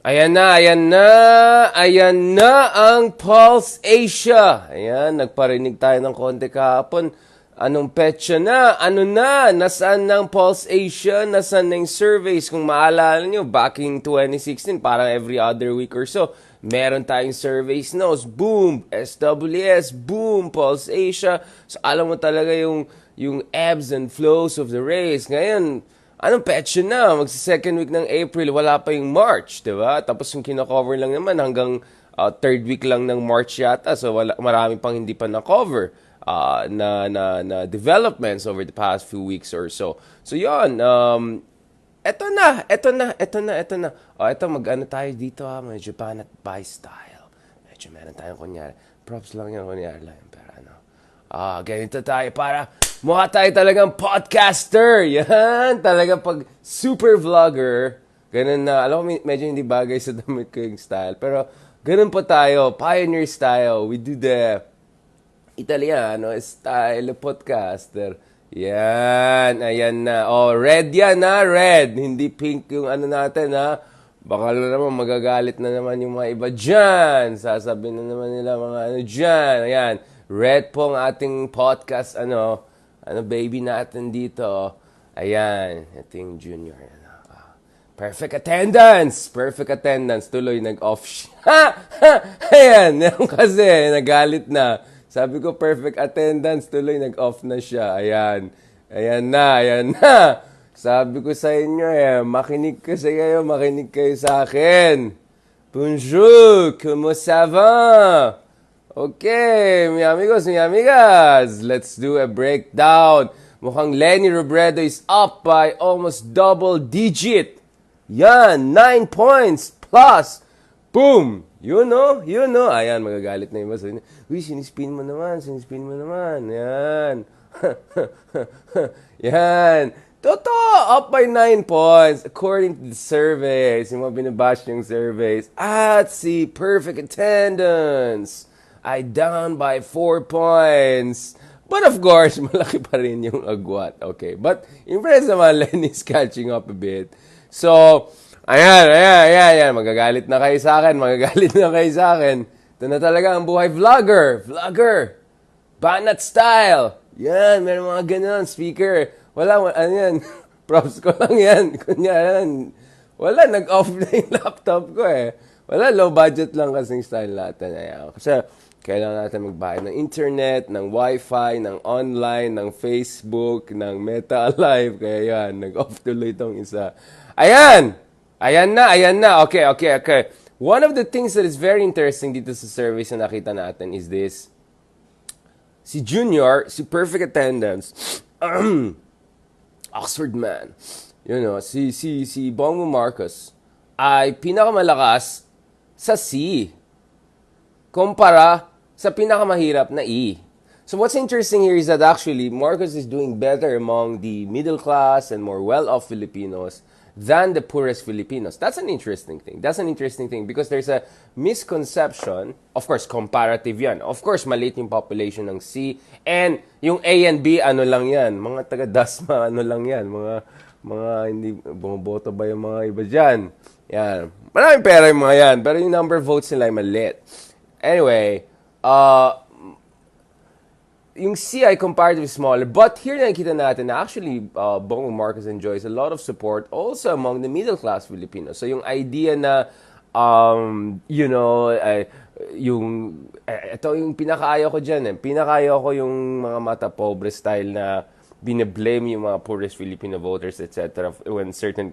Ayan na ang Pulse Asia. Ayan, nagparinig tayo ng konti kahapon. Anong petsa na? Ano na? Nasaan na ang Pulse Asia? Nasaan na yung surveys? Kung maalala nyo, back in 2016, parang every other week or so, meron tayong surveys notes. Boom! SWS, boom! Pulse Asia. So, alam mo talaga yung ebbs and flows of the race. Ngayon, anong petsa na? Magsa-second week ng April, wala pa yung March, di ba? Tapos yung kina-cover lang naman hanggang third week lang ng March yata. So marami pang hindi pa na-cover na developments over the past few weeks or so. So yun, eto na. Eto mag-ano tayo dito medyo banat by style. Medyo meron tayong kunyari. Props lang yan, kunyari lang. Pero ano, ganito tayo para mukha tayo talagang podcaster. Yan, talagang pag super vlogger, ganun na, alam ko medyo hindi bagay sa damit ko yung style. Pero ganun po tayo, pioneer style. We do the Italiano style podcaster. Yan, ayan na. Red yan red. Hindi pink yung ano natin Baka naman magagalit na naman yung mga iba dyan. Sasabihin na naman nila mga ano dyan. Ayan, red po ang ating podcast, baby natin dito. Ayan, ito yung junior. Perfect attendance! Tuloy, nag-off siya. Ayan, kasi nagalit na. Sabi ko, perfect attendance. Tuloy, nag-off na siya. Ayan na. Sabi ko sa inyo, makinig kayo sa akin. Bonjour, comment ça va? Okay, mi amigos, mi amigas, let's do a breakdown. Mukhang LENI Robredo is up by almost double digit. Yan, 9 points plus. Boom! You know. Ayan, magagalit na yung basa. Uy, sinispin mo naman. Yan. Yan. Totoo, up by 9 points according to the surveys. Yung mga binabash yung surveys. At si perfect attendance ay down by 4 points. But of course, malaki pa rin yung agwat. Okay, but impressed naman, LENI's catching up a bit. So, ayan. Magagalit na kayo sa akin. Ito na talaga ang buhay vlogger. Banat style. Yan, meron mga ganun, speaker. Ano yan? Props ko lang yan. Kunyaran. Wala, nag-off na yung laptop ko Wala, low budget lang kasing style natin. Ayan. Kasi kailangan natin magbayad ng internet, ng wifi, ng online, ng Facebook, ng Meta Alive. Kaya yan, nag-off tuloy itong isa. Ayan na. Okay. One of the things that is very interesting dito sa surveys na nakita natin is this. Si Junior, si perfect attendance, Oxford man, si Bongo Marcos ay pinakamalakas sa C kumpara sa pinakamahirap na E. So what's interesting here is that actually Marcos is doing better among the middle class and more well-off Filipinos than the poorest Filipinos. That's an interesting thing because there's a misconception, of course, comparative yan. Of course, maliit yung population ng C, and yung A and B, ano lang yan, mga taga-Dasma, ano lang yan, mga hindi bumoboto ba yung mga iba dyan. Yan. Maraming pera yung mga yan, pero yung number of votes nila ay maliit. Anyway, yung C ay comparatively smaller. But here nakikita natin na actually Bongbong Marcos enjoys a lot of support also among the middle-class Filipinos. So yung idea na, ito yung pinakaayaw ko dyan. Pinakaayaw ko yung mga mata pobre style na binablame yung mga poorest Filipino voters, etc. when certain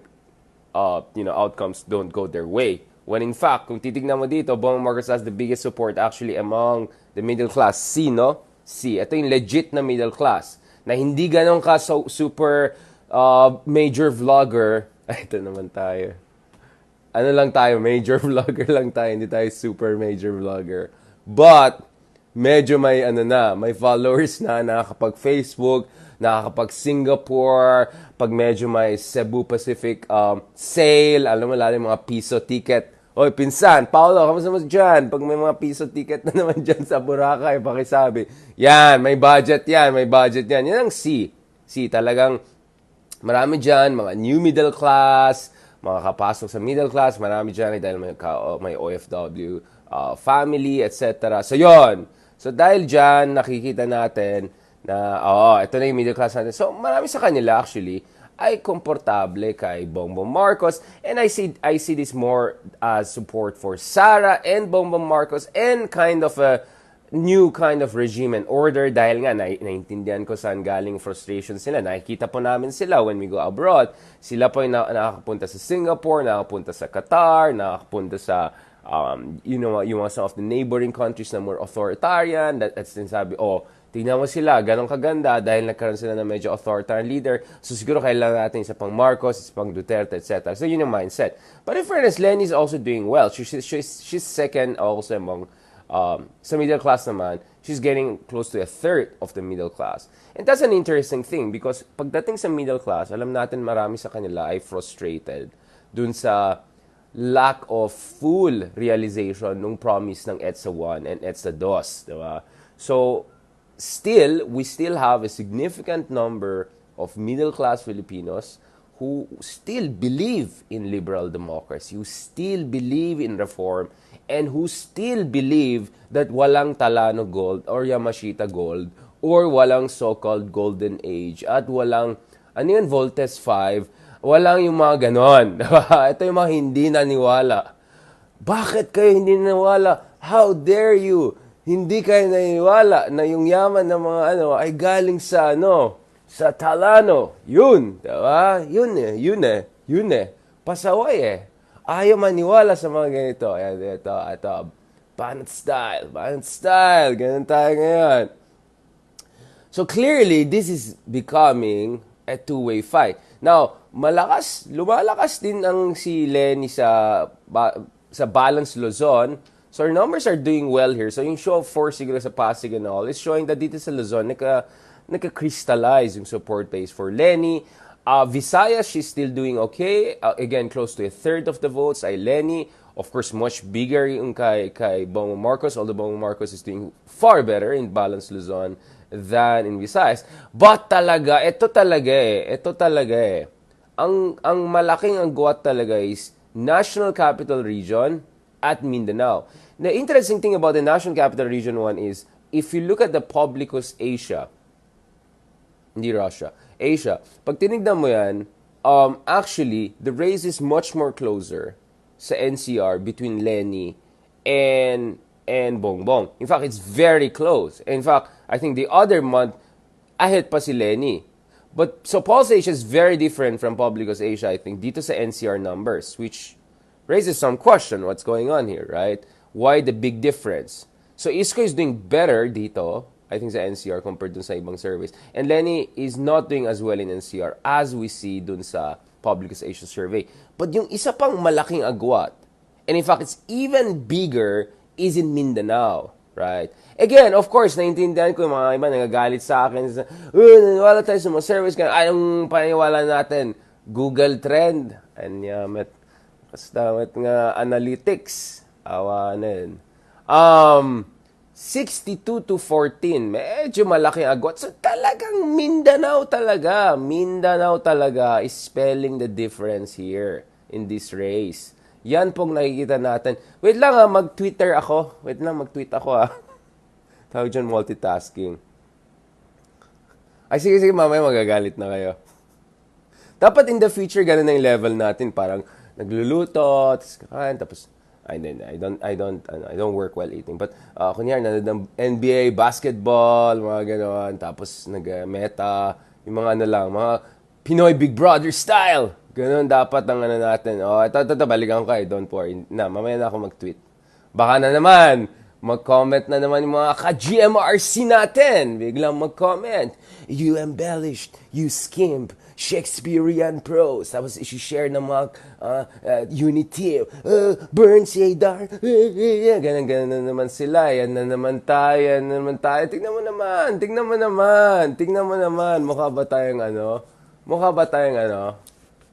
outcomes don't go their way. When in fact, kung titignan mo dito, Bongbong Marcos has the biggest support actually among the middle class. C, no? C. Ito yung legit na middle class. Na hindi ganun ka super major vlogger. Ito naman tayo. Major vlogger lang tayo. Hindi tayo super major vlogger. But, medyo may followers na nakakapag-Facebook, nakakapag-Singapore, pag medyo may Cebu Pacific sale, alam mo yung mga piso ticket. Oy, pinsan, Paolo, kamusta mo dyan? Pag may mga piso ticket na naman dyan sa Boracay, pakisabi. Yan, may budget yan. Yan ang C. Talagang marami dyan, mga new middle class, makakapasok sa middle class, marami dyan dahil may OFW family, etc. So, yon. So, dahil dyan, nakikita natin na, ito na yung middle class natin. So, marami sa kanila actually ay komportable kay Bongbong Marcos, and I see this more as support for Sara and Bongbong Marcos and kind of a new kind of regime and order dahil nga naiintindihan ko saan galing frustrations nila. Nakikita po namin sila when we go abroad. Sila po yung nakakapunta sa Singapore, nakakapunta sa Qatar, nakakapunta sa yung some of the neighboring countries na more authoritarian. That's sinasabi, tingnan mo sila, ganong kaganda dahil nagkaroon sila ng medyo authoritarian leader. So siguro kailangan natin isa pang Marcos, isa pang Duterte, etc. So yun yung mindset. But in fairness, Leni is also doing well. She's second also among, sa middle class naman, she's getting close to a third of the middle class. And that's an interesting thing because pagdating sa middle class, alam natin marami sa kanila ay frustrated dun sa lack of full realization nung promise ng EDSA 1 and EDSA 2. Diba? So, we still have a significant number of middle-class Filipinos who still believe in liberal democracy, who still believe in reform, and who still believe that walang Talano gold or Yamashita gold or walang so-called golden age at walang, Voltes 5, walang yung mga ganon. Ito yung mga hindi naniwala. Bakit kayo hindi naniwala? How dare you? Hindi kayo naniniwala na yung yaman ng mga ay galing sa sa Talano. Yun, diba? Yun eh. Pasaway eh. Ayaw maniwala sa mga ganito. Ayan, ito. Banat style. Ganun tayo ngayon. So clearly, this is becoming a two-way fight. Now, lumalakas din ang si Leni sa Balance Luzon. So our numbers are doing well here. So yung show of force siguro sa Pasig and all is showing that dito sa Luzon, naka-crystallize yung support base for Leni. Visayas, she's still doing okay. Again, close to a third of the votes ay Leni. Of course, much bigger yung kay Bongbong Marcos, although Bongbong Marcos is doing far better in Balance Luzon than in Visayas. But ito talaga eh. Ang malaking agwat talaga is National Capital Region at Mindanao. The interesting thing about the National Capital Region 1 is, if you look at the Publicus Asia, hindi Russia, Asia, pag tinignan mo yan, actually, the race is much more closer sa NCR between Leni and Bongbong. In fact, it's very close. In fact, I think the other month, ahead pa si Leni. But, so Pulse Asia is very different from Publicus Asia, I think, dito sa NCR numbers, which raises some question, what's going on here, right? Why the big difference? So Isko is doing better dito, I think sa NCR compared dun sa ibang surveys. And Leni is not doing as well in NCR as we see dun sa Publicus Asia survey. But yung isa pang malaking agwat, and in fact, it's even bigger, is in Mindanao, right? Again, of course, naintindihan ko yung mga iba nagagalit sa akin. Naniwala tayo sa mga surveys. Anong paniwala natin? Google Trend. Anyamet. Kastamit nga analytics. Awanin. 62 to 14. Medyo malaking agwat. So talagang Mindanao talaga is spelling the difference here in this race. Yan pong nakikita natin. Wait lang mag-Twitter ako. Mag-tweet ako Tawag dyan multitasking. Ay sige, mamaya magagalit na kayo. Dapat in the future, ganun na yung level natin. Parang nagluluto, tapos kakain, tapos I don't work while eating. But kunyari nanonood ng NBA, basketball, mga gano'n, tapos nag-meta, yung mga mga Pinoy Big Brother style. Gano'n dapat ang natin. Ito, balikan ko don't worry. Mamaya na ako mag-tweet. Baka na naman, mag-comment na naman yung mga ka-GMRC natin. Biglang mag-comment. You embellished, you skimp, Shakespearean prose. Tapos isi-share ng mga unity. Burn si Adar. Ganun na naman sila. Yan na naman tayo. Tingnan mo naman. Mukha ba tayong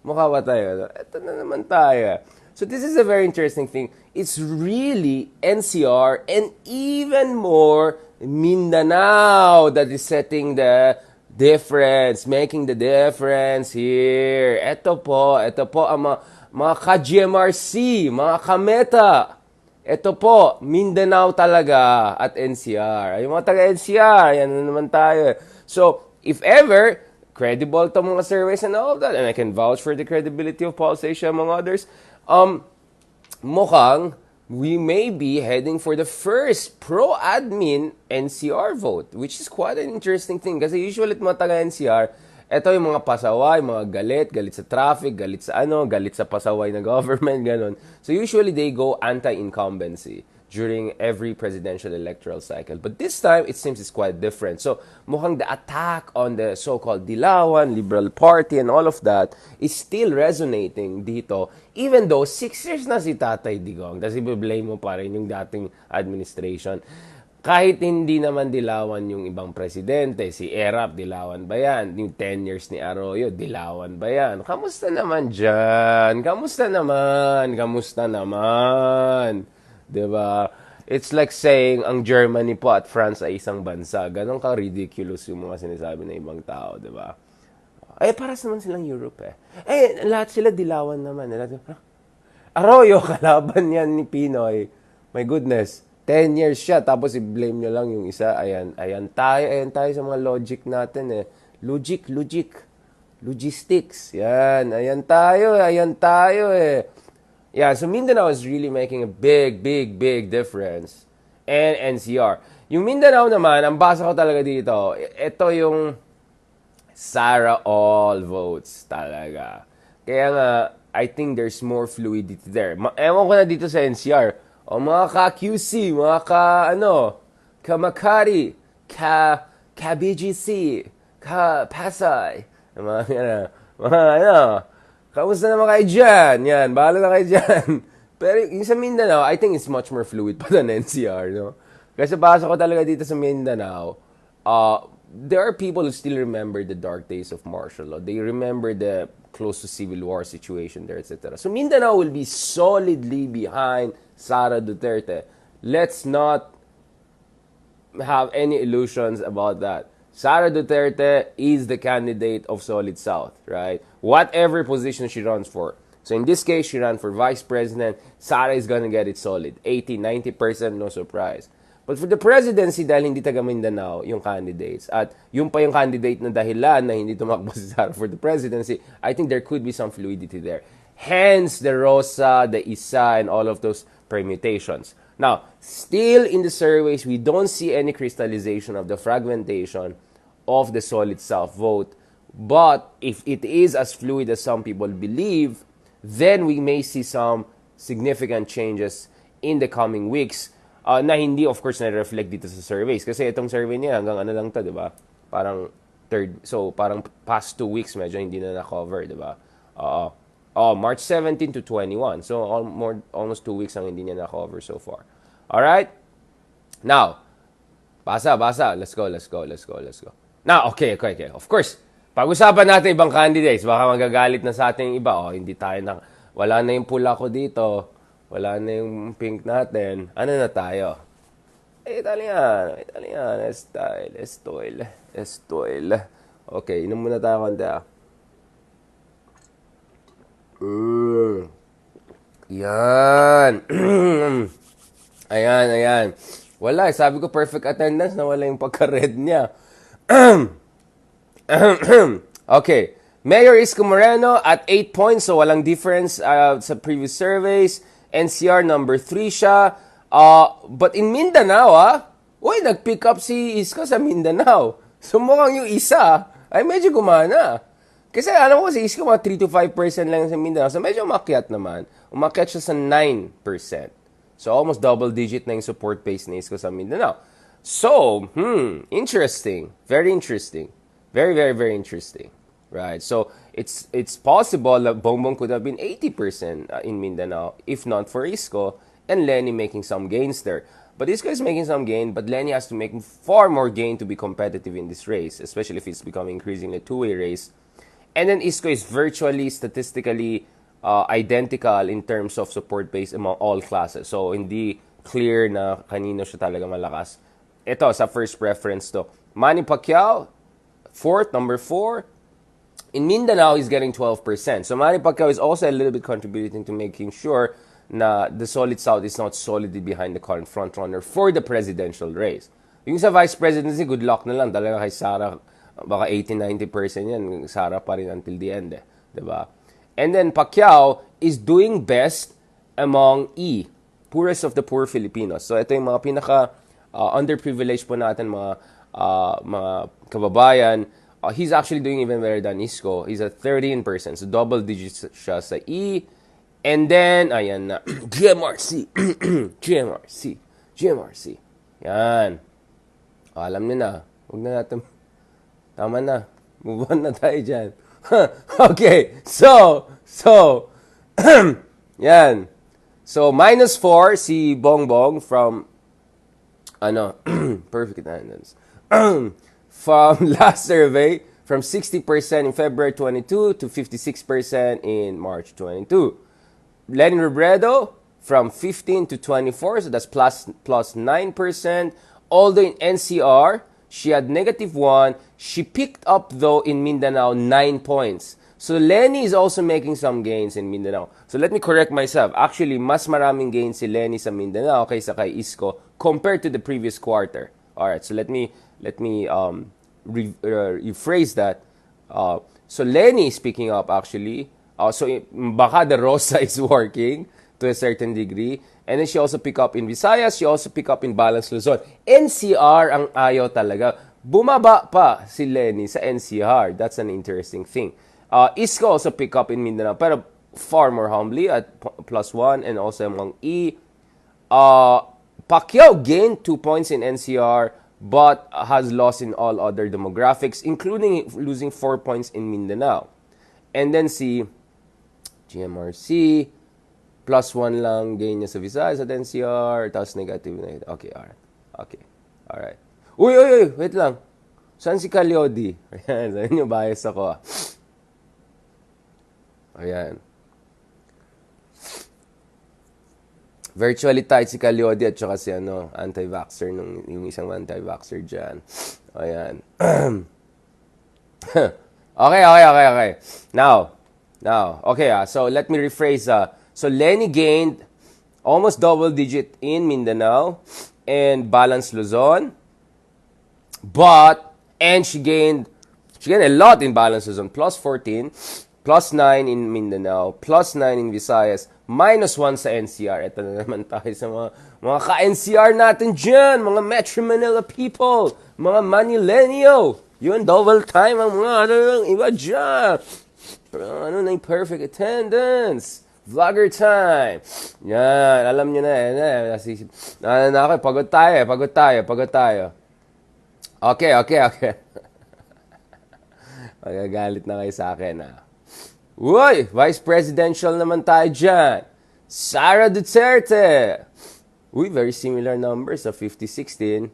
Ito na naman tayo. So this is a very interesting thing. It's really NCR and even more Mindanao that is setting the difference, making the difference here. Ito po ang mga ka-GMRC, mga ka-Meta. Ito po, Mindanao talaga at NCR. Ay, mga taga-NCR, yan na naman tayo. So, if ever, credible to mga surveys and all of that, and I can vouch for the credibility of Pulse Asia among others, mukhang we may be heading for the first pro-admin NCR vote, which is quite an interesting thing. Kasi usually mga taga-NCR, ito yung mga pasaway, mga galit sa traffic, galit sa pasaway na government, ganon. So usually they go anti-incumbency during every presidential electoral cycle. But this time, it seems it's quite different. So mukhang the attack on the so-called Dilawan, Liberal Party, and all of that is still resonating dito, even though 6 years na si Tatay Digong, tapos i-blame mo pa rin yung dating administration. Kahit hindi naman dilawan yung ibang presidente, si Erap, dilawan ba yan? Yung 10 years ni Arroyo, dilawan ba yan? Kamusta naman dyan? Kamusta naman? Diba? It's like saying, ang Germany po at France ay isang bansa. Ganon ka-ridiculous yung mga sinasabi ng ibang tao, diba? Paras naman silang Europe lahat sila dilawan naman. Arroyo, kalaban yan ni Pinoy. My goodness. 10 years siya, tapos i-blame nyo lang yung isa. Ayan tayo sa mga logic natin Logistics. Ayan tayo Yeah, so Mindanao is really making a big difference. And NCR. Yung Mindanao naman, ang basa ko talaga dito, ito yung Sara all votes talaga. Kaya nga, I think there's more fluidity there. Ewan ko na dito sa NCR. O mga ka-QC, mga ka-Makati, ka-BGC, ka-Pasay, kamusta naman kayo dyan? Yan, bahala na kayo dyan. Pero yung sa Mindanao, I think it's much more fluid pa than NCR, no? Kasi basa ko talaga dito sa Mindanao, there are people who still remember the dark days of martial law. They remember the close to civil war situation there, etc. So Mindanao will be solidly behind Sara Duterte. Let's not have any illusions about that. Sara Duterte is the candidate of Solid South, right? Whatever position she runs for. So in this case, she ran for vice president. Sara is gonna get it solid. 80-90%, no surprise. But for the presidency, dahil hindi taga Mindanao yung candidates, at yung pa yung candidate na dahilan na hindi tumakbo si Sara for the presidency, I think there could be some fluidity there. Hence, the Rosa, the Isa, and all of those permutations. Now, still in the surveys, we don't see any crystallization of the fragmentation of the Solid South vote. But if it is as fluid as some people believe, then we may see some significant changes in the coming weeks na hindi, of course, na-reflect dito sa surveys. Kasi itong survey niya, hanggang ano lang to, di ba? Parang parang past 2 weeks, medyo hindi na na-cover, di ba? March 17 to 21. So, almost 2 weeks ang hindi niya na-cover so far. Alright? Now, basa. Let's go. Now, okay. Of course, pag-usapan natin ibang candidates. Baka magagalit na sa ating iba. Hindi tayo wala na yung pula ko dito. Wala na yung pink natin. Ano na tayo? Italian. Estoil. Okay, inom muna tayo konti Yan. Ayan. Wala, sabi ko perfect attendance na wala yung pagka-red niya. Okay. Mayor Isko Moreno at 8 points, so walang difference sa previous surveys. NCR number 3 siya. But in Mindanao, nag-pick up si Isko sa Mindanao. So mukhang yung isa ay medyo gumana. Kasi alam ko si Isko mga 3-5% lang sa Mindanao. So medyo umakyat naman. Umakyat siya sa 9%. So almost double digit na yung support base ni Isko sa Mindanao. So, interesting. Very interesting. Very, very, very interesting. Right? So, it's possible that Bongbong could have been 80% in Mindanao if not for Isko and LENI making some gains there. But Isko is making some gain, but LENI has to make far more gain to be competitive in this race, especially if it's becoming increasingly a two-way race. And then Isko is virtually, statistically identical in terms of support base among all classes. So, hindi clear na kanino siya talaga malakas. Ito, sa first preference to. Manny Pacquiao, number 4. In Mindanao, he's getting 12%. So Manny Pacquiao is also a little bit contributing to making sure na the solid South is not solidly behind the current frontrunner for the presidential race. Yung sa vice presidency, good luck na lang. Talaga kay Sara, baka 80-90% yan. Sara pa rin until the end. Diba? And then Pacquiao is doing best among poorest of the poor Filipinos. So ito yung mga pinaka underprivileged po natin, mga kababayan. He's actually doing even better than Isko. He's at 13%. So double digits siya sa And then, ayan na, GMRC. GMRC. Yan. Alam niyo na. Huwag na natin. Tama na. Move on na tayo dyan. Okay. So, yan. So, -4 si Bongbong from, perfect attendance. From last survey, from 60% in February 22 to 56% in March 22. Lenin Robredo, from 15 to 24, so that's plus 9%. Although in NCR, she had -1. She picked up, though, in Mindanao, 9 points. So LENI is also making some gains in Mindanao. So let me correct myself. Actually, mas maraming gains si LENI sa Mindanao kaysa kay Isko compared to the previous quarter. Alright, so let me rephrase that. So LENI is picking up, actually. So baka the Rosa is working to a certain degree. And then she also pick up in Visayas. She also pick up in Balance Luzon. NCR ang ayaw talaga. Bumaba pa si LENI sa NCR. That's an interesting thing. Isko also pick up in Mindanao, pero far more humbly at +1, and also among Pacquiao gained 2 points in NCR, but has lost in all other demographics, including losing 4 points in Mindanao. And then si GMRC, +1 lang gain niya sa Visayas at NCR, tapos negative. Okay, alright. Okay, alright. Uy, wait lang. Saan si Calyodi? Ayan, saan yung bias ako? Ayan. Virtually tight si Calyodi at saka si anti-vaxxer, yung isang anti-vaxxer dyan. Ayan. Okay. Now, okay, so let me rephrase. So LENI gained almost double digit in Mindanao and Balance Luzon. And she gained a lot in Balance Luzon, +14, +9 in Mindanao, +9 in Visayas, -1 sa NCR. Ito na naman tayo sa mga ka-NCR natin dyan, mga Metro Manila people, mga Manilenyo. Yun, double time ang mga iba dyan. Ano na yung perfect attendance? Vlogger time. Yan, alam nyo na. Pagod tayo. Okay. Magagalit na kayo sa akin, Uy, vice presidential naman tayo dyan. Sara Duterte. Uy, very similar numbers sa 50-16.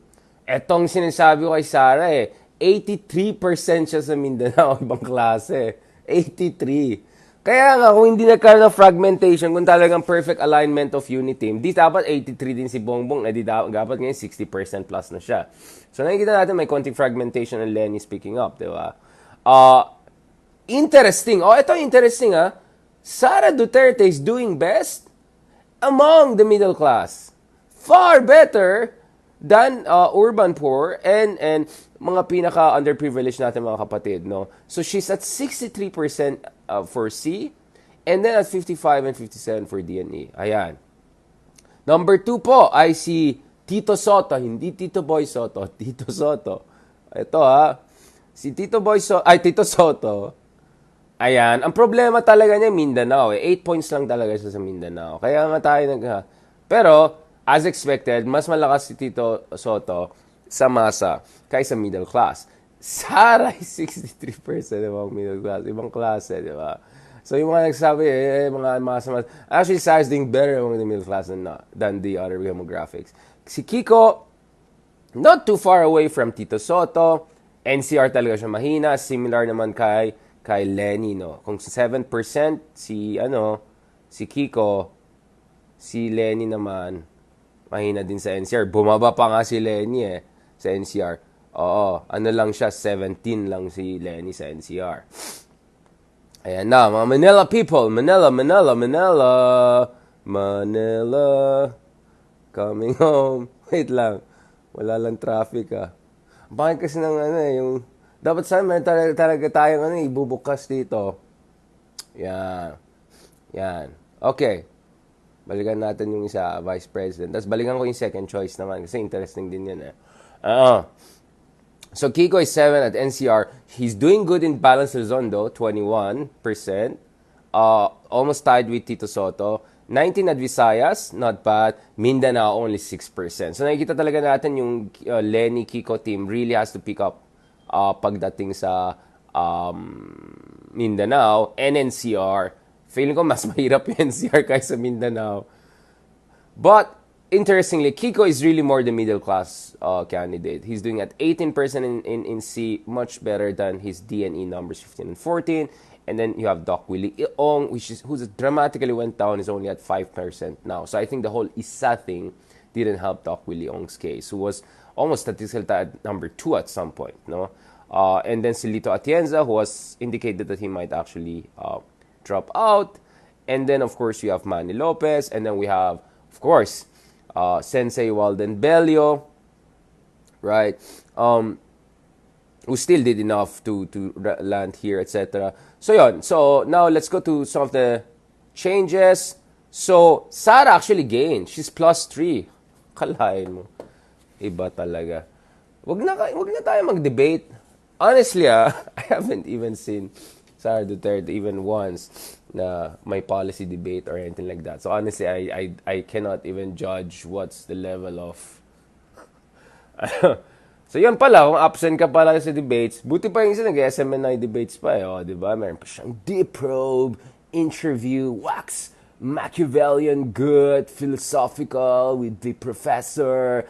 Etong sinasabi ko kay Sara 83% siya sa Mindanao, ibang klase. 83. Kaya nga, kung hindi nagkaroon ng fragmentation, kung talagang perfect alignment of unity team, di dapat 83 din si Bongbong, di dapat ngayon 60% plus na siya. So nakikita natin may konting fragmentation and LENI speaking up, di ba? Interesting. Ito interesting, Sara Duterte is doing best among the middle class. Far better than urban poor and mga pinaka underprivileged natin mga kapatid, no? So she's at 63% for C, and then at 55 and 57 for D&E. Ayan. Number 2 po ay si Tito Soto, hindi Tito Boy Soto, Tito Soto. Ito si Tito Soto. Ayan, ang problema talaga niya Mindanao 8 points lang talaga siya sa Mindanao. Kaya nga tayo pero as expected, mas malakas si Tito Soto sa masa kaysa middle class. Sara is 63% among middle class. Ibang klase, di ba? So yung mga nagsabi, mga masa. Actually, Sara is doing better among the middle class than the other demographics. Si Kiko, not too far away from Tito Soto. NCR talaga siya mahina. Similar naman kay LENI, no? Kung 7% si Kiko, si LENI naman, mahina din sa NCR. Bumaba pa nga si LENI sa NCR. Oo, lang siya, 17 lang si LENI sa NCR. Ayan na, mga Manila people. Manila. Coming home. Wait lang. Wala lang traffic Bakit kasi ng yung... Dapat sana may talaga tayong ibubukas dito. Yan. Yan. Okay. Balikan natin yung isa, Vice President. Tapos balikan ko yung second choice naman kasi interesting din yan So Kiko is 7 at NCR. He's doing good in Balance Luzon though, 21%. Almost tied with Tito Soto. 19 at Visayas, not bad. Mindanao, only 6%. So nakikita talaga natin yung LENI Kiko team really has to pick up pagdating sa Mindanao and NCR. Feeling ko mas mahirap yung NCR kaysa Mindanao. But interestingly, Kiko is really more the middle class candidate. He's doing at 18% in C, much better than his D&E numbers 15 and 14. And then you have Doc Willie Ong, who's dramatically went down, is only at 5% now. So I think the whole Isa thing didn't help Doc Willie Ong's case, who was almost statistical at number 2 at some point. No, and then Silito Atienza, who has indicated that he might actually drop out. And then, of course, you have Manny Lopez. And then we have, of course, Sensei Walden Bello, right? Who still did enough to land here, etc. So yon. So now let's go to some of the changes. So Sara actually gained. She's +3. Kalahin mo. Iba talaga. Wag na tayo mag-debate. Honestly, I haven't even seen Sara Duterte even once na may policy debate or anything like that. So honestly, I cannot even judge what's the level of So yun pala, kung absent ka pala sa debates, buti pa yung isa nag-SMNI debates pa di ba? Meron pa siyang deep probe, interview, wax, Machiavellian good, philosophical, with the professor,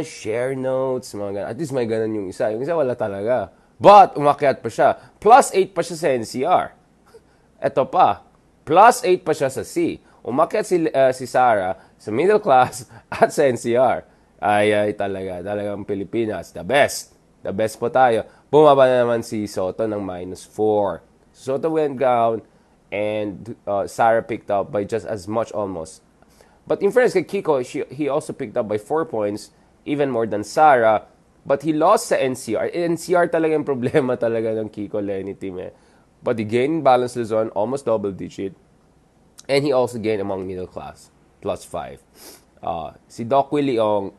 share notes, mga ganun. At least may ganun yung isa. Yung isa wala talaga. But, umakyat pa siya. +8 pa siya sa NCR. Eto pa, +8 pa siya sa C. Umakyat si Sara sa middle class at sa NCR. Ay, talagang Pilipinas, the best po tayo. Bumaba na naman si Soto ng -4. Soto went down and Sara picked up by just as much almost. But in fairness kay Kiko, he also picked up by 4 points, even more than Sara. But he lost sa NCR. NCR talaga yung problema talaga ng Kiko LENI team But he gained in Balance Luzon, almost double digit. And he also gained among middle class, +5. Si Doc Willie Ong,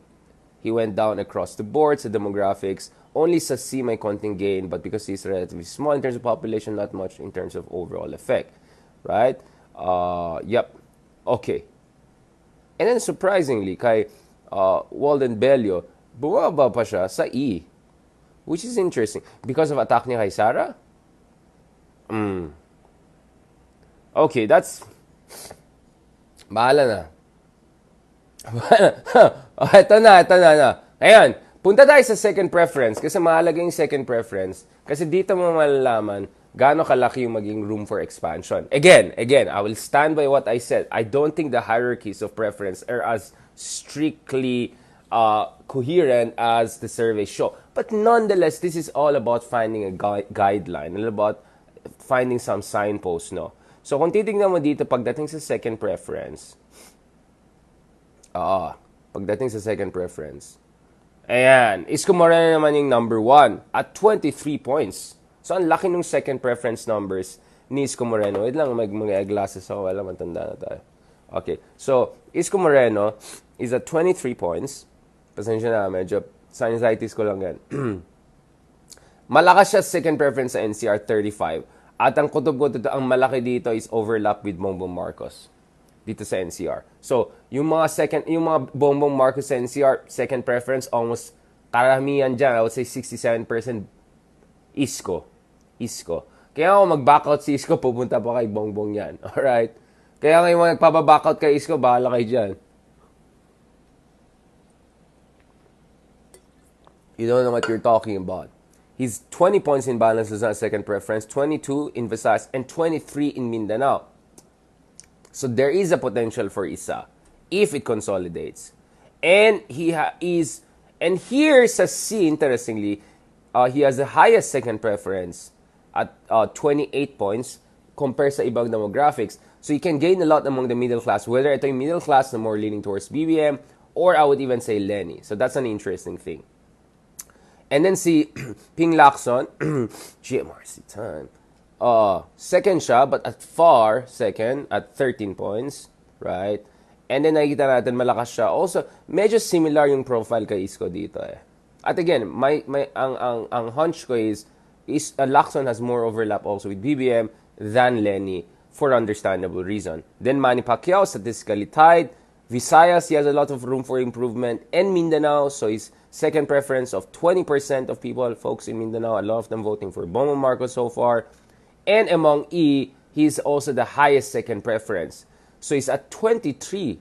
he went down across the board sa demographics. Only sa C may konting gain, but because he's relatively small in terms of population, not much in terms of overall effect. Right? Yep. Okay. And then surprisingly, kay Walden Bello, bumaba pa siya sa E. Which is interesting. Because of attack niya kay Sara? Okay, that's... Bahala na. Ito na. Ayan, punta tayo sa second preference kasi mahalaga yung second preference kasi dito mo malalaman gaano kalaki yung maging room for expansion. Again, I will stand by what I said. I don't think the hierarchies of preference are as strictly coherent as the surveys show. But nonetheless, this is all about finding a guideline, all about finding some signposts, no? So kung titignan mo dito pagdating sa second preference, ayan, Isko Moreno naman yung number 1 at 23 points. So, ang laki ng second preference numbers ni Isko Moreno. Wait lang, mga glasses ako. Wala, matanda na tayo. Okay, so, Isko Moreno is at 23 points. Pasensya na, medyo sinusitis ko lang yan. Malakas siya second preference sa NCR, 35. At ang kutob-kutob, ang malaki dito is overlap with Bongbong Marcos dito sa NCR. So, yung mga Bongbong Marcos sa NCR, second preference, almost karamihan dyan, I would say 67% Isko. Kaya kung mag-back out si Isko, pupunta pa kay Bongbong yan. Alright? Kaya nga yung mga nagpapaback out kay Isko, bahala kayo dyan. You don't know what you're talking about. He's 20 points in Balance Luzon second preference, 22 in Visayas, and 23 in Mindanao. So there is a potential for Isa if it consolidates. And and here sa C, interestingly, he has the highest second preference at 28 points compare sa ibang demographics. So you can gain a lot among the middle class, whether ito yung middle class na more leaning towards BBM, or I would even say LENI. So that's an interesting thing. And then si Ping Lacson, GMRC time. Second siya, but at far second at 13 points, right? And then nakikita natin malakas siya. Also, medyo similar yung profile kay Isko dito eh. At again, ang hunch ko is Lacson has more overlap also with BBM than LENI for understandable reason. Then Manny Pacquiao, statistically tied. Visayas, he has a lot of room for improvement. And Mindanao, so his second preference of 20% of people, folks in Mindanao, a lot of them voting for Bongbong Marcos so far. And among E, he's also the highest second preference. So he's at 23%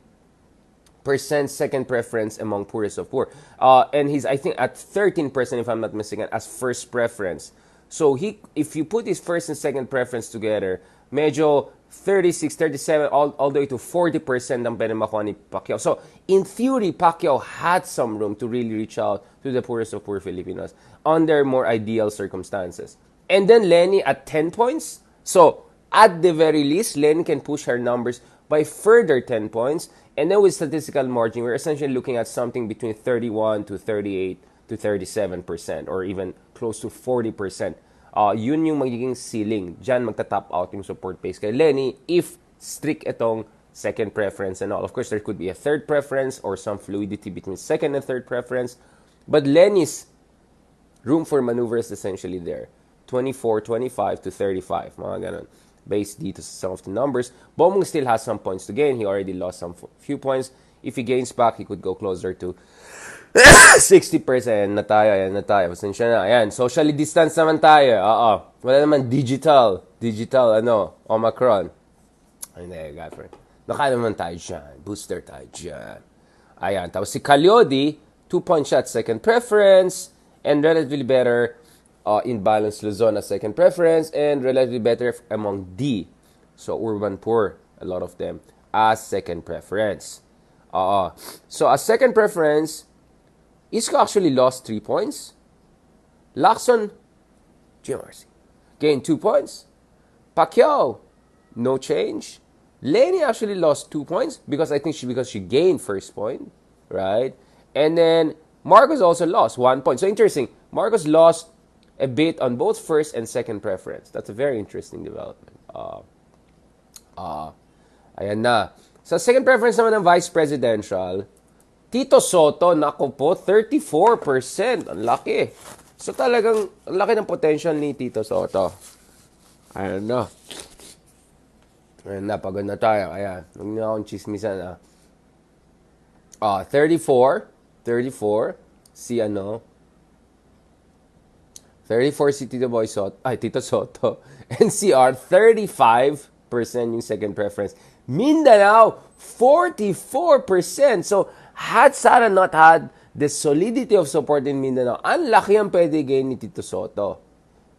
second preference among poorest of poor. And he's, I think, at 13%, if I'm not mistaken, as first preference. So if you put his first and second preference together, medyo 36, 37, all the way to 40% ang pwede makuha ni Pacquiao. So, in theory, Pacquiao had some room to really reach out to the poorest of poor Filipinos under more ideal circumstances. And then LENI at 10 points. So, at the very least, LENI can push her numbers by further 10 points. And then with statistical margin, we're essentially looking at something between 31 to 38 to 37% or even close to 40%. Yun yung magiging ceiling. Diyan magta-top out yung support base kay LENI if strict itong second preference and all. Of course, there could be a third preference or some fluidity between second and third preference. But LENI's room for maneuver is essentially there. 24, 25 to 35. Mga ganun. Based dito sa some of the numbers. Bongbong still has some points to gain. He already lost some few points. If he gains back, he could go closer to 60% na tayo, ayan na tayo. Pasensya na, ayan. Socially distance naman tayo. Wala naman digital, Omicron. Hindi, girlfriend. Naka naman tayo dyan. Booster tayo dyan. Ayan. Tapos si Calyodi, 2-point shot, second preference. And relatively better in balanced Luzon as second preference. And relatively better among D. So, urban poor, a lot of them, as second preference. So, as second preference, Isko actually lost 3 points. Lacson, GMRC, gained 2 points. Pacquiao, no change. LENI actually lost 2 points because I think she gained first point, right? And then Marcos also lost 1 point. So interesting. Marcos lost a bit on both first and second preference. That's a very interesting development. Ayan na. Sa second preference naman ng vice presidential, Tito Soto, naku po, 34%. Ang laki. So talagang, ang laki ng potential ni Tito Soto. Ayan na. Ayan na, pagod na tayo. Ayan, huwag na akong chismisan. 34. Si 34 si Tito Soto. NCR, 35% yung second preference. Mindanao, 44%. So, had Sara not had the solidity of support in Mindanao, ang laki ang pwede gain ni Tito Soto.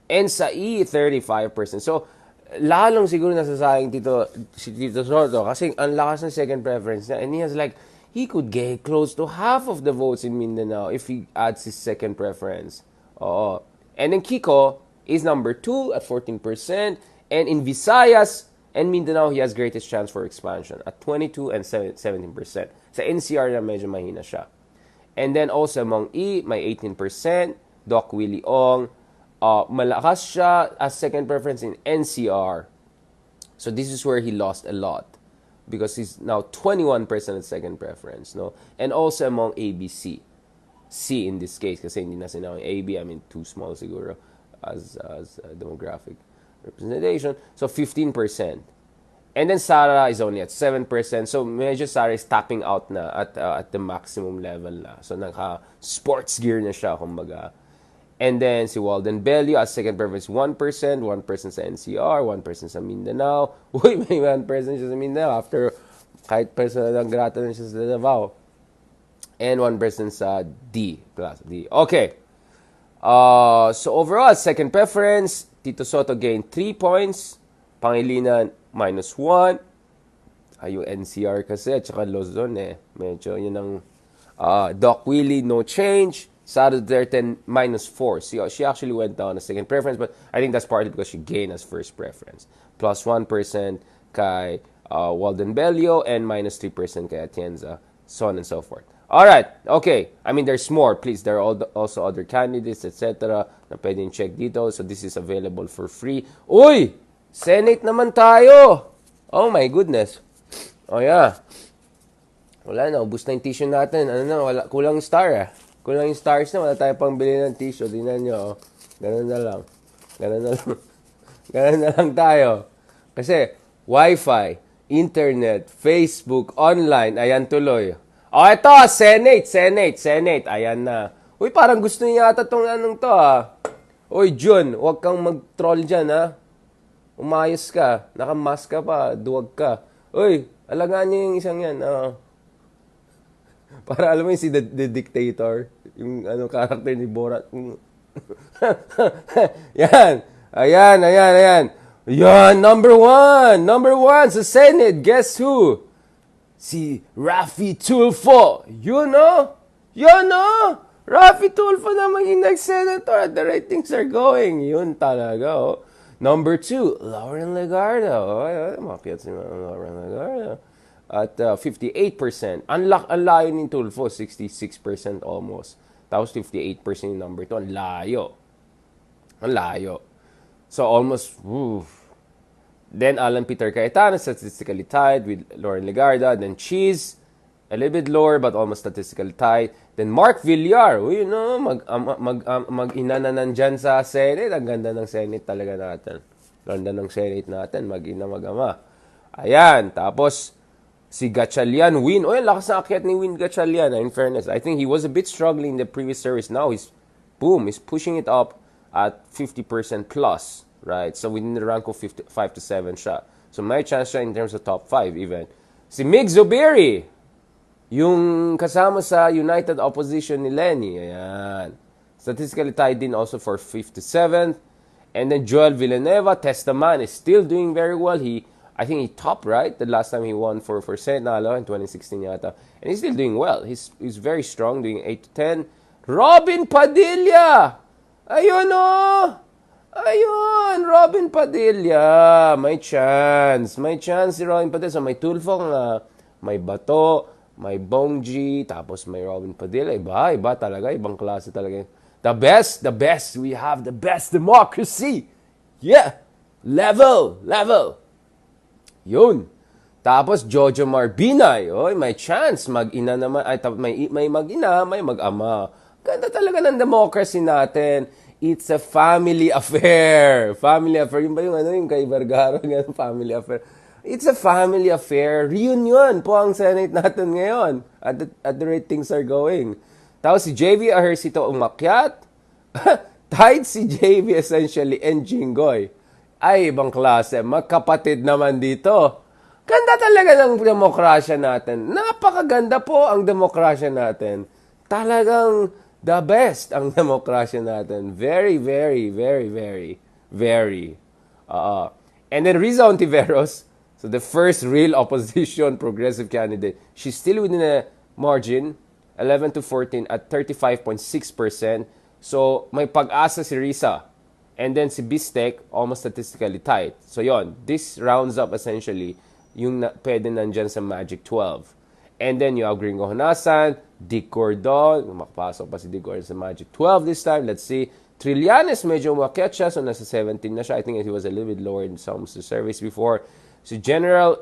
And sa E, 35%. So, lalong siguro nasasayang si Tito Soto kasi ang lakas ng second preference niya. And he could get close to half of the votes in Mindanao if he adds his second preference. Oo. And then Kiko is number 2 at 14%. And in Visayas and Mindanao, he has greatest chance for expansion at 22 and 17%. Sa NCR na medyo mahina siya. And then also among E, may 18%. Doc Willie Ong. Malakas siya as second preference in NCR. So this is where he lost a lot. Because he's now 21% at second preference. No? And also among ABC. C in this case. Kasi hindi na sinawang AB. I mean, too small siguro as demographic representation. So 15%. And then Sara is only at 7%. So medyo Sara is tapping out na at the maximum level na. So naka-sports gear na siya, kumbaga. And then si Walden Bello as second preference 1%, 1% sa NCR, 1% sa Mindanao. Uy, may 1% siya sa Mindanao after kahit personal ng grata na siya sa Davao. And 1% sa D, plus D. Okay. So overall, second preference, Tito Soto gained 3 points. Pangilinan, -1. Yung NCR kasi, at saka Luzon medyo yun ang Doc Willie, no change. Sara Duterte -4. She actually went down as second preference, but I think that's partly because she gained as first preference. +1% kay Walden Bello and -3% kay Atienza, so on and so forth. Alright, okay. I mean, there's more. Please, there are also other candidates, etc. na pwedeng check dito. So, this is available for free. Uy! Senate naman tayo! Oh my goodness. Oh yeah. Wala na, ubus na yung tissue natin. Ano na, wala, kulang star ah. Kulang yung stars na, wala tayo pang bili ng tissue. Tingnan nyo, oh. Ganun na lang. Ganun na lang. Ganun na lang tayo. Kasi, Wi-Fi, Internet, Facebook, online, ayan tuloy. Oh, ito, Senate. Ayan na. Uy, parang gusto niya yata itong anong to, ah. Uy, Jun, huwag kang mag-troll dyan, ha. Umayos ka. Nakamask ka pa. Duwag ka. Uy, alagaan niyo yung isang yan. Para alam mo yung si the Dictator. Yung ano, character ni Borat. Yan. Ayan. Yan, number one sa Senate. Guess who? Si Raffy Tulfo. You know? Raffy Tulfo na maging nag-senator. The ratings are going. Yun talaga, oh. Number 2, Lauren Legarda. Oh, makakit si Lauren Legarda. At 58%. Ang layo ni Tulfo, 66% almost. Tapos 58% yung number 2. Ang layo. So almost, Then Alan Peter Cayetano, statistically tied with Lauren Legarda. Then Cheese, a little bit lower but almost statistically tied. Then Mark Villar, mag-ina na nandyan sa Senate. Ang ganda ng Senate talaga natin. Ganda ng Senate natin, mag-ina, mag-ama. Ayan, tapos si Gatchalian, Win. Oh, lakas na akyat ni Win Gatchalian, in fairness. I think he was a bit struggling in the previous series. Now, he's pushing it up at 50% plus, right? So, within the rank of 5 to 7 siya. So, may chance siya in terms of top 5 even. Si Mig Zubiri, yung kasama sa United Opposition ni LENI. Ayan. Statistically tied din also for 5th to 7th. And then Joel Villanueva, Testaman, is still doing very well. I think he topped, right? The last time he won for Senalo in 2016 yata. And he's still doing well. He's very strong, doing 8 to 10. Robin Padilla! Ayun Robin Padilla. May chance si Robin Padilla. So may Tulfong, may Bato, may Bongji, tapos may Robin Padilla. Iba talaga. Ibang klase talaga. The best. We have the best democracy. Yeah. Level. Yun. Tapos Jojo Marbinay. Oy, may chance. Mag-ina naman. May mag-ina, may mag-ama. Ganda talaga ng democracy natin. It's a family affair. Yung ba yung kay Vergara, family affair. It's a family affair. Reunion po ang Senate natin ngayon. At the rate things are going. Tapos si JV Ahercito umakyat. Tied si JV essentially and Jinggoy. Ay, ibang klase. Magkapatid naman dito. Ganda talaga ng demokrasya natin. Napakaganda po ang demokrasya natin. Talagang the best ang demokrasya natin. Very. And then Riza Ontiveros, so the first real opposition progressive candidate, she's still within a margin, 11 to 14 at 35.6%. So may pag-asa si Riza. And then si Bistek, almost statistically tight. So yon, this rounds up essentially yung pwede nandyan sa Magic 12. And then you have Gringo Honasan, Dick Gordon, makapasok pa si Dick Gordon sa Magic 12 this time. Let's see. Trillanes, medyo umakyat siya, so nasa 17 na siya. I think he was a little bit lower in some of the surveys before. Si General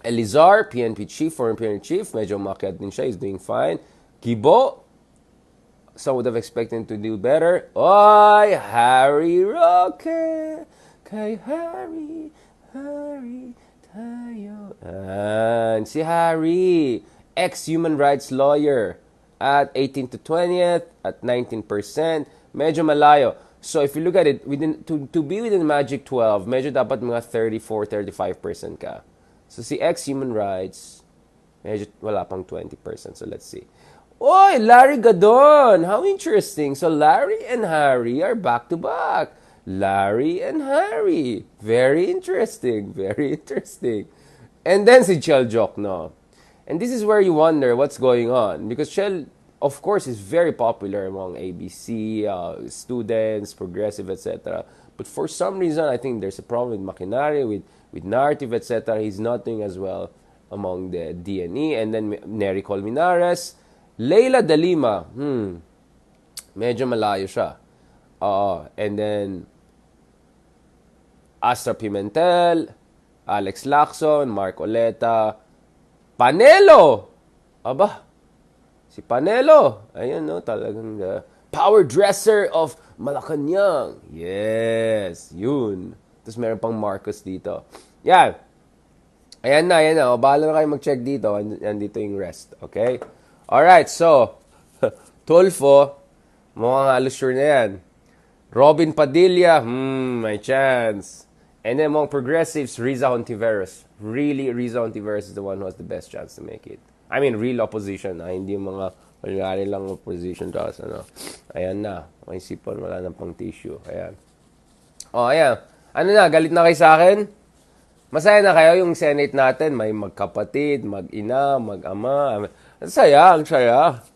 Elizar, PNP chief, former PNP chief, medyo umakyat din siya. He's doing fine. Kibo, some would have expected him to do better. Oy, Harry Roque, kay Harry tayo. And si Harry, ex-human rights lawyer, at 18 to 20th, at 19%. Medyo malayo. So if you look at it, to be within Magic 12, medyo dapat mga 34-35% ka. So si ex-human rights, medyo wala pang 20%. So let's see. Oy, Larry Gadon! How interesting. So Larry and Harry are back-to-back. Larry and Harry. Very interesting. And then si Chel Jokno. And this is where you wonder what's going on. Because Chel of course, is very popular among ABC students, progressive, etc. But for some reason, I think there's a problem with Makinari, with narrative, etc. He's not doing as well among the DNE. And then Nery Colmenares, Leila de Lima, medyo malayo siya. And then Astra Pimentel, Alex Lacson, Mark Oleta, Panelo! Aba, si Panelo. Ayun, no, talagang the power dresser of Malacanang. Yes, yun. Tapos meron pang Marcos dito. Yan. Ayan na. O, bahala na kayo mag-check dito. Andito yung rest. Okay? Alright, so, Tulfo, mukhang halos sure na yan. Robin Padilla, may chance. And then among progressives, Riza Hontiveros. Really, Riza Hontiveros is the one who has the best chance to make it. I mean, real opposition. Hindi mga kunyari lang opposition. Tapos, ayan na. May sipon, wala nang pang tissue. Ayan. Ayan. Ano na, galit na kayo sa akin? Masaya na kayo yung Senate natin. May magkapatid, mag-ina, mag-ama. Ang saya.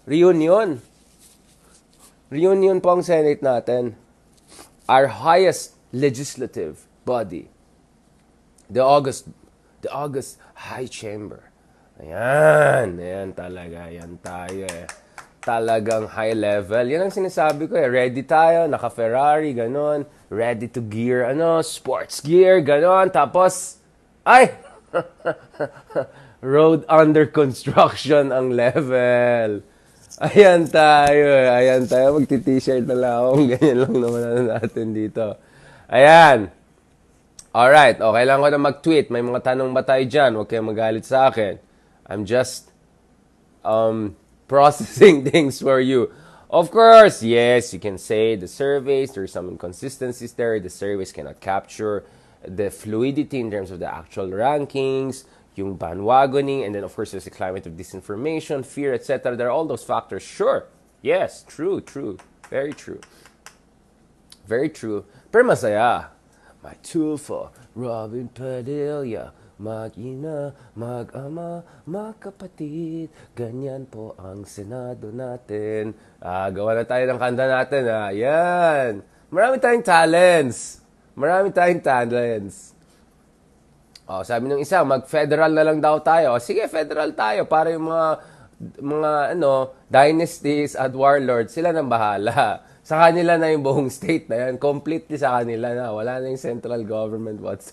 Reunion. Reunion po ang Senate natin. Our highest legislative body. The August High Chamber. Ayan talaga. Yan tayo eh. Talagang high level. Yan ang sinasabi ko eh. Ready tayo, naka-Ferrari, ganon. Ready to gear, sports gear, ganon. Tapos, road under construction ang level. Ayan tayo. Magti-t-shirt na lang ako. Ganyan lang naman natin dito. Ayan. Alright, kailangan ko na mag-tweet. May mga tanong ba tayo dyan? Huwag kayong magalit sa akin. I'm just processing things for you. Of course, yes, you can say the surveys, there's some inconsistencies there. The surveys cannot capture the fluidity in terms of the actual rankings, yung bandwagoning, and then of course there's a climate of disinformation, fear, etc. There are all those factors. Sure, yes, true. Very true. Pero masaya. My Tulfo, Robin Padilla, mag-ina, mag-ama, magkapatid, ganyan po ang Senado natin. Gawa na tayo ng kanta natin, Yan. Marami tayong talents. Sabi ng isa, mag-federal na lang daw tayo. Sige, federal tayo para yung mga dynasties at warlords, sila nang bahala. Sa kanila na yung buong state na yan. Completely sa kanila na. Wala na yung central government whatsoever.